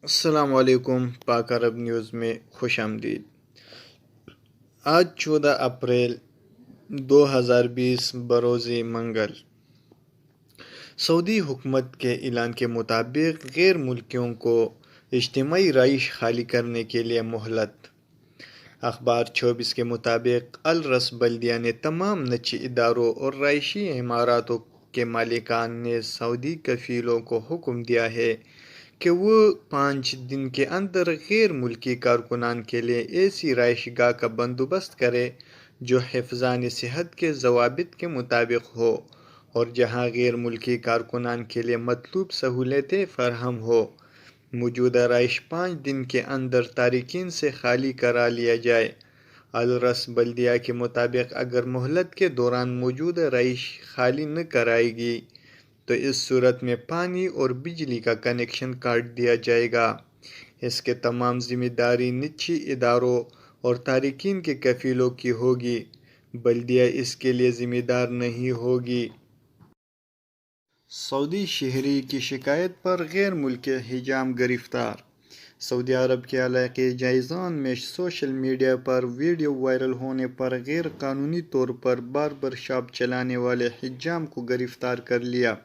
السلام علیکم، پاک عرب نیوز میں خوش آمدید۔ آج 14 اپریل 2020 بروز منگل۔ سعودی حکومت کے اعلان کے مطابق غیر ملکیوں کو اجتماعی رہائش خالی کرنے کے لیے مہلت۔ اخبار 24 کے مطابق الرس بلدیہ نے تمام نجی اداروں اور رہائشی عماراتوں کے مالکان نے سعودی کفیلوں کو حکم دیا ہے کہ وہ 5 دن کے اندر غیر ملکی کارکنان کے لیے ایسی رہائش گاہ کا بندوبست کرے جو حفظان صحت کے ضوابط کے مطابق ہو اور جہاں غیر ملکی کارکنان کے لیے مطلوب سہولتیں فراہم ہو۔ موجودہ رہائش 5 دن کے اندر تارکین سے خالی کرا لیا جائے۔ الرس بلدیہ کے مطابق اگر مہلت کے دوران موجودہ رہائش خالی نہ کرائے گی تو اس صورت میں پانی اور بجلی کا کنیکشن کاٹ دیا جائے گا۔ اس کے تمام ذمہ داری نجی اداروں اور تارکین کے کفیلوں کی ہوگی۔ بلدیہ اس کے لیے ذمہ دار نہیں ہوگی۔ سعودی شہری کی شکایت پر غیر ملکی حجام گرفتار۔ سعودی عرب کے علاقے جازان میں سوشل میڈیا پر ویڈیو وائرل ہونے پر غیر قانونی طور پر باربر شاپ چلانے والے حجام کو گرفتار کر لیا۔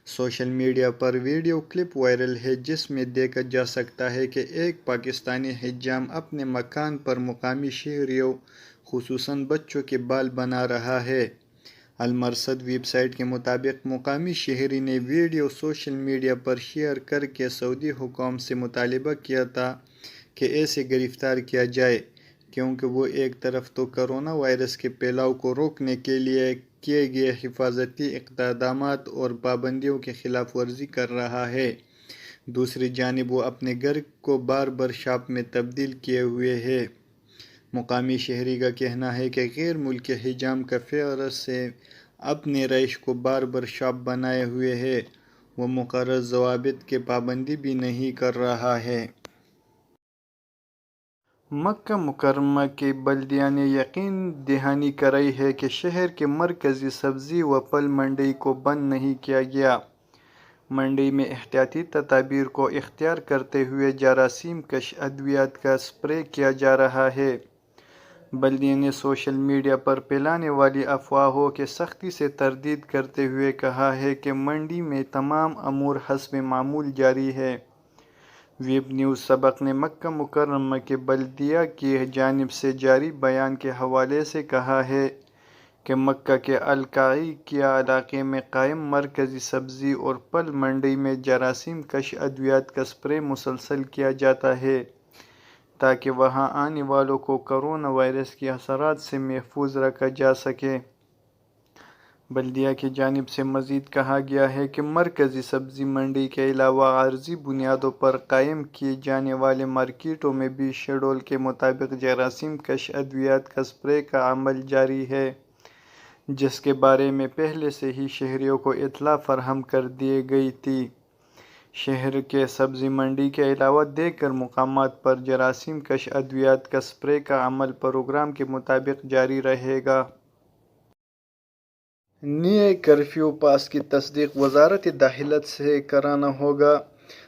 سوشل میڈیا پر ویڈیو کلپ وائرل ہے جس میں دیکھا جا سکتا ہے کہ ایک پاکستانی حجام اپنے مکان پر مقامی شہریوں خصوصاً بچوں کے بال بنا رہا ہے۔ المرصد ویب سائٹ کے مطابق مقامی شہری نے ویڈیو سوشل میڈیا پر شیئر کر کے سعودی حکام سے مطالبہ کیا تھا کہ اسے گرفتار کیا جائے کیونکہ وہ ایک طرف تو کرونا وائرس کے پھیلاؤ کو روکنے کے لیے کیے گئے حفاظتی اقدامات اور پابندیوں کی خلاف ورزی کر رہا ہے، دوسری جانب وہ اپنے گھر کو باربر شاپ میں تبدیل کیے ہوئے ہے۔ مقامی شہری کا کہنا ہے کہ غیر ملکی حجام کا فیور سے اپنے رہائش کو باربر شاپ بنائے ہوئے ہے، وہ مقررہ ضوابط کی پابندی بھی نہیں کر رہا ہے۔ مکہ مکرمہ کے بلدیہ نے یقین دہانی کرائی ہے کہ شہر کے مرکزی سبزی و پھل منڈی کو بند نہیں کیا گیا۔ منڈی میں احتیاطی تدابیر کو اختیار کرتے ہوئے جراثیم کش ادویات کا اسپرے کیا جا رہا ہے۔ بلدیہ نے سوشل میڈیا پر پھیلانے والی افواہوں کی سختی سے تردید کرتے ہوئے کہا ہے کہ منڈی میں تمام امور حسب معمول جاری ہے۔ ویب نیوز سبق نے مکہ مکرمہ کے بلدیہ کی جانب سے جاری بیان کے حوالے سے کہا ہے کہ مکہ کے القاعی کے علاقے میں قائم مرکزی سبزی اور پھل منڈی میں جراثیم کش ادویات کا اسپرے مسلسل کیا جاتا ہے تاکہ وہاں آنے والوں کو کرونا وائرس کے اثرات سے محفوظ رکھا جا سکے۔ بلدیہ کی جانب سے مزید کہا گیا ہے کہ مرکزی سبزی منڈی کے علاوہ عارضی بنیادوں پر قائم کیے جانے والے مارکیٹوں میں بھی شیڈول کے مطابق جراثیم کش ادویات کا اسپرے کا عمل جاری ہے، جس کے بارے میں پہلے سے ہی شہریوں کو اطلاع فراہم کر دی گئی تھی۔ شہر کے سبزی منڈی کے علاوہ دیگر مقامات پر جراثیم کش ادویات کا اسپرے کا عمل پروگرام کے مطابق جاری رہے گا۔ نئے کرفیو پاس کی تصدیق وزارت داخلہ سے کرانا ہوگا۔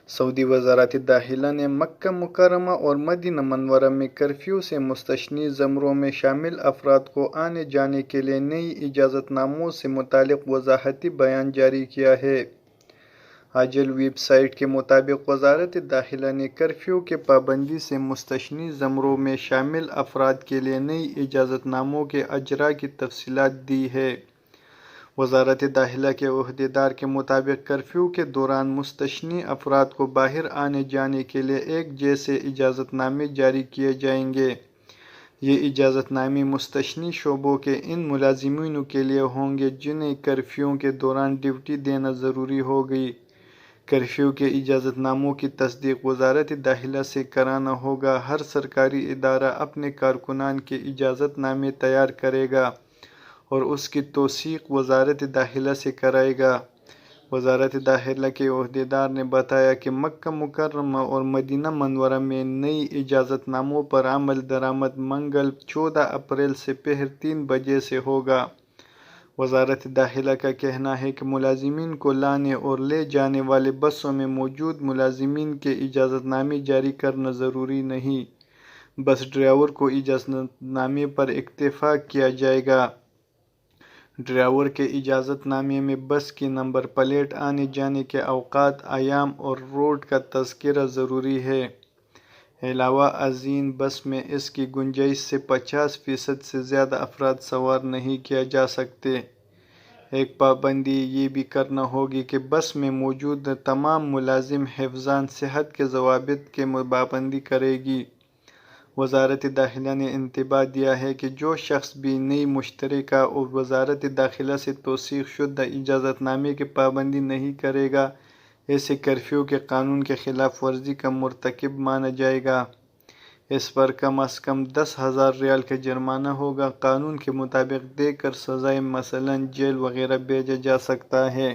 سعودی وزارت داخلہ نے مکہ مکرمہ اور مدینہ منورہ میں کرفیو سے مستثنی زمروں میں شامل افراد کو آنے جانے کے لیے نئی اجازت ناموں سے متعلق وضاحتی بیان جاری کیا ہے۔ عاجل ویب سائٹ کے مطابق وزارت داخلہ نے کرفیو کی پابندی سے مستثنی زمروں میں شامل افراد کے لیے نئی اجازت ناموں کے اجرا کی تفصیلات دی ہیں۔ وزارت داخلہ کے عہدیدار کے مطابق کرفیو کے دوران مستثنی افراد کو باہر آنے جانے کے لیے ایک جیسے اجازت نامے جاری کیے جائیں گے۔ یہ اجازت نامے مستثنی شعبوں کے ان ملازمین کے لیے ہوں گے جنہیں کرفیو کے دوران ڈیوٹی دینا ضروری ہوگی۔ کرفیو کے اجازت ناموں کی تصدیق وزارت داخلہ سے کرانا ہوگا۔ ہر سرکاری ادارہ اپنے کارکنان کے اجازت نامے تیار کرے گا اور اس کی توثیق وزارت داخلہ سے کرائے گا۔ وزارت داخلہ کے عہدیدار نے بتایا کہ مکہ مکرمہ اور مدینہ منورہ میں نئی اجازت ناموں پر عمل درآمد منگل 14 اپریل سے پہر 3 بجے سے ہوگا۔ وزارت داخلہ کا کہنا ہے کہ ملازمین کو لانے اور لے جانے والے بسوں میں موجود ملازمین کے اجازت نامے جاری کرنا ضروری نہیں، بس ڈرائیور کو اجازت نامے پر اکتفا کیا جائے گا۔ ڈرائیور کے اجازت نامے میں بس کی نمبر پلیٹ، آنے جانے کے اوقات، ایام اور روٹ کا تذکرہ ضروری ہے۔ علاوہ ازیں بس میں اس کی گنجائش سے 50% سے زیادہ افراد سوار نہیں کیا جا سکتے۔ ایک پابندی یہ بھی کرنا ہوگی کہ بس میں موجود تمام ملازم حفظان صحت کے ضوابط کی پابندی کرے گی۔ وزارت داخلہ نے انتباہ دیا ہے کہ جو شخص بھی نئی مشترکہ اور وزارت داخلہ سے توثیق شدہ اجازت نامے کی پابندی نہیں کرے گا، اسے کرفیو کے قانون کی خلاف ورزی کا مرتکب مانا جائے گا۔ اس پر کم از کم 10,000 ریال کا جرمانہ ہوگا۔ قانون کے مطابق دے کر سزائے مثلاً جیل وغیرہ بھیجا جا سکتا ہے۔